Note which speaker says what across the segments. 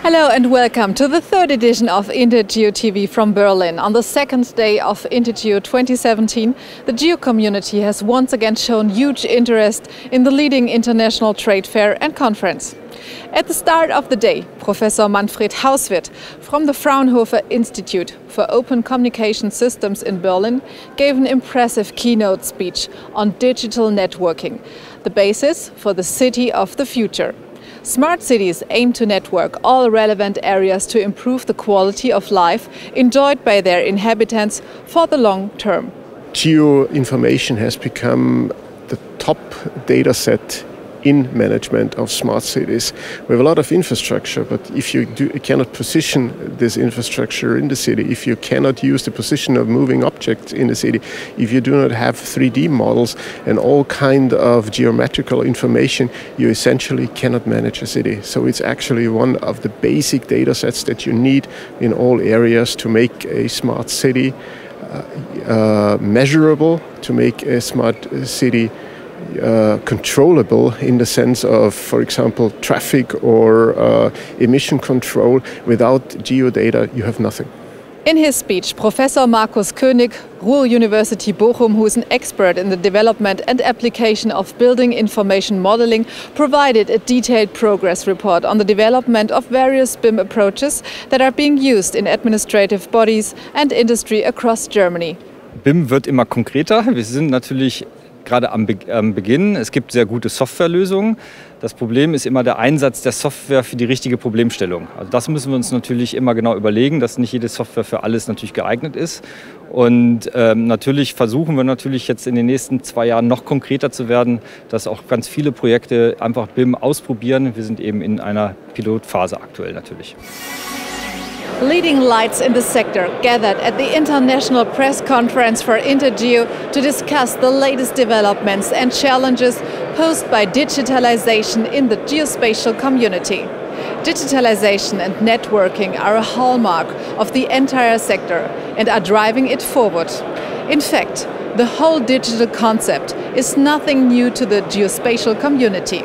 Speaker 1: Hello and welcome to the third edition of Intergeo TV from Berlin. On the second day of Intergeo 2017, the Geo community has once again shown huge interest in the leading international trade fair and conference. At the start of the day, Professor Manfred Hauswirth from the Fraunhofer Institute for Open Communication Systems in Berlin gave an impressive keynote speech on digital networking, the basis for the city of the future. Smart cities aim to network all relevant areas to improve the quality of life enjoyed by their inhabitants for the long term.
Speaker 2: Geo information has become the top data set in management of smart cities. We have a lot of infrastructure, but if you cannot position this infrastructure in the city, if you cannot use the position of moving objects in the city, if you do not have 3D models and all kind of geometrical information, you essentially cannot manage a city. So it's actually one of the basic data sets that you need in all areas to make a smart city measurable, to make a smart city controllable in the sense of, for example, traffic or emission control. Without geodata, you have nothing.
Speaker 1: In his speech, Professor Markus König, Ruhr University Bochum, who is an expert in the development and application of building information modeling, provided a detailed progress report on the development of various BIM approaches that are being used in administrative bodies and industry across Germany.
Speaker 3: BIM wird immer konkreter. Wir sind natürlich gerade am Beginn. Es gibt sehr gute Softwarelösungen. Das Problem ist immer der Einsatz der Software für die richtige Problemstellung. Also das müssen wir uns natürlich immer genau überlegen, dass nicht jede Software für alles natürlich geeignet ist. Und natürlich versuchen wir jetzt in den nächsten 2 Jahren noch konkreter zu werden, dass auch ganz viele Projekte einfach BIM ausprobieren. Wir sind eben in einer Pilotphase aktuell natürlich.
Speaker 1: Leading lights in the sector gathered at the International Press Conference for Intergeo to discuss the latest developments and challenges posed by digitalization in the geospatial community. Digitalization and networking are a hallmark of the entire sector and are driving it forward. In fact, the whole digital concept is nothing new to the geospatial community.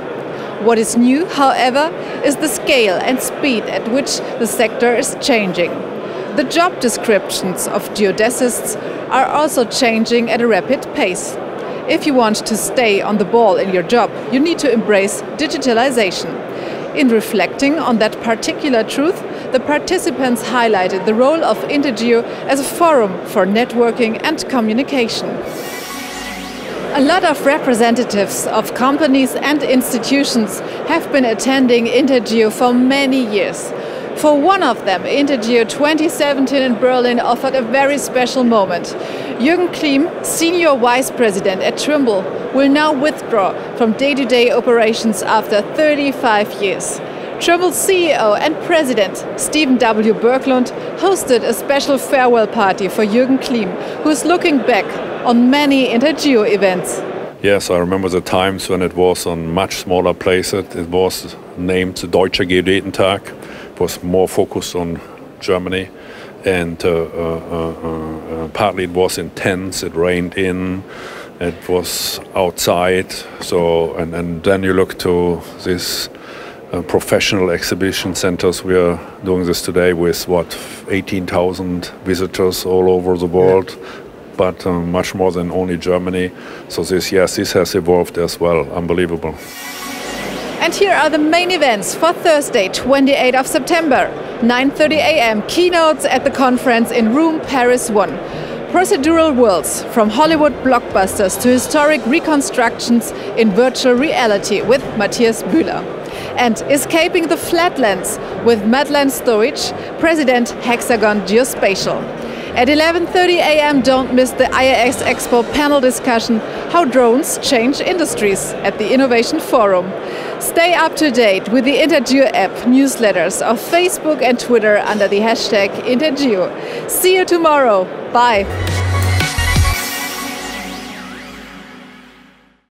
Speaker 1: What is new, however, is the scale and speed at which the sector is changing. The job descriptions of geodesists are also changing at a rapid pace. If you want to stay on the ball in your job, you need to embrace digitalization. In reflecting on that particular truth, the participants highlighted the role of Intergeo as a forum for networking and communication. A lot of representatives of companies and institutions have been attending Intergeo for many years. For one of them, Intergeo 2017 in Berlin offered a very special moment. Jürgen Klim, Senior Vice President at Trimble, will now withdraw from day-to-day operations after 35 years. Trimble's CEO and President, Stephen W. Berglund, hosted a special farewell party for Jürgen Klim, who is looking back on many Intergeo events.
Speaker 4: Yes, I remember the times when it was on much smaller places. It was named the Deutscher Geodätentag. It was more focused on Germany, and partly it was intense. It rained in. It was outside. So, and then you look to this professional exhibition centers. We are doing this today with 18,000 visitors all over the world. But much more than only Germany. So this has evolved as well. Unbelievable.
Speaker 1: And here are the main events for Thursday, 28th of September. 9:30 a.m. keynotes at the conference in Room Paris 1. Procedural worlds, from Hollywood blockbusters to historic reconstructions in virtual reality with Matthias Bühler. And Escaping the Flatlands with Madeleine Storich, President Hexagon Geospatial. At 11:30 a.m. don't miss the IAX Expo panel discussion, How Drones Change Industries, at the Innovation Forum. Stay up to date with the Intergeo app, newsletters of Facebook and Twitter under the hashtag Intergeo. See you tomorrow. Bye.